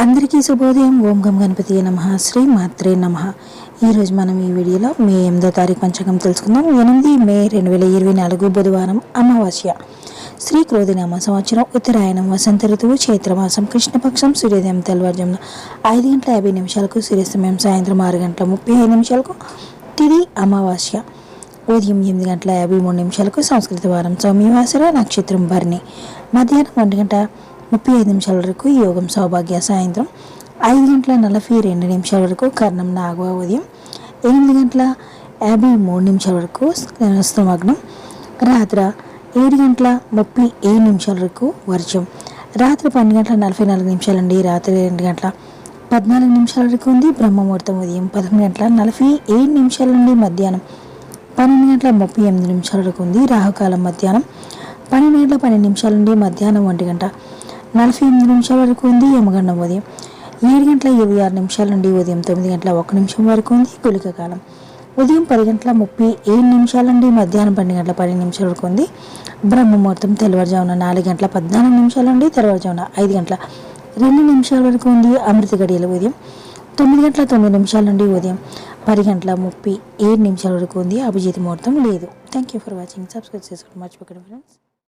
అందరికీ శుభోదయం. ఓం గం గణపతి నమః. శ్రీ మాత్రే నమః. ఈరోజు మనం ఈ వీడియోలో మే 8వ తారీఖు పంచాంగం తెలుసుకుందాం. 8 మే 2024 బుధవారం, అమావాస్య. శ్రీ క్రోధినామ సంవత్సరం, ఉత్తరాయణం, వసంత ఋతువు, చైత్రమాసం, కృష్ణపక్షం. సూర్యోదయం తెల్లవారుజామున 5:50 సూర్యాస్తమయం సాయంత్రం 6:35 తిథి అమావాస్య. ఉదయం 8:53 సంస్కృత వారం సౌమ్యవాసర. నక్షత్రం భరణి. మధ్యాహ్నం 1:35 వరకు యోగం సౌభాగ్య. సాయంత్రం 5:42 వరకు కర్ణం నాగవ. ఉదయం 8:53 వరకు స్తమగ్నం. రాత్రి 7:37 వరకు వర్జం. రాత్రి 12:44 నుండి రాత్రి 2:14 వరకు ఉంది. బ్రహ్మముహూర్తం ఉదయం 11:47 నుండి మధ్యాహ్నం 12:38 వరకు ఉంది. రాహుకాలం మధ్యాహ్నం 12:12 నుండి మధ్యాహ్నం 1:48 వరకు ఉంది. యమగండం ఉదయం 7:26 నుండి ఉదయం 9:01 వరకు ఉంది. గుళిక కాలం ఉదయం 10:37 నుండి మధ్యాహ్నం 12:10 వరకు ఉంది. బ్రహ్మముహూర్తం తెల్లవారుజామున 4:14 నుండి తెల్లవారుజామున 5:02 వరకు ఉంది. అమృత గడియలు ఉదయం 9:09 నుండి ఉదయం 10:37 వరకు ఉంది. అభిజిత్ ముహూర్తం లేదు. Thank you for watching. Subscribe చేసుకోండి మర్చిపోకండి ఫ్రెండ్స్.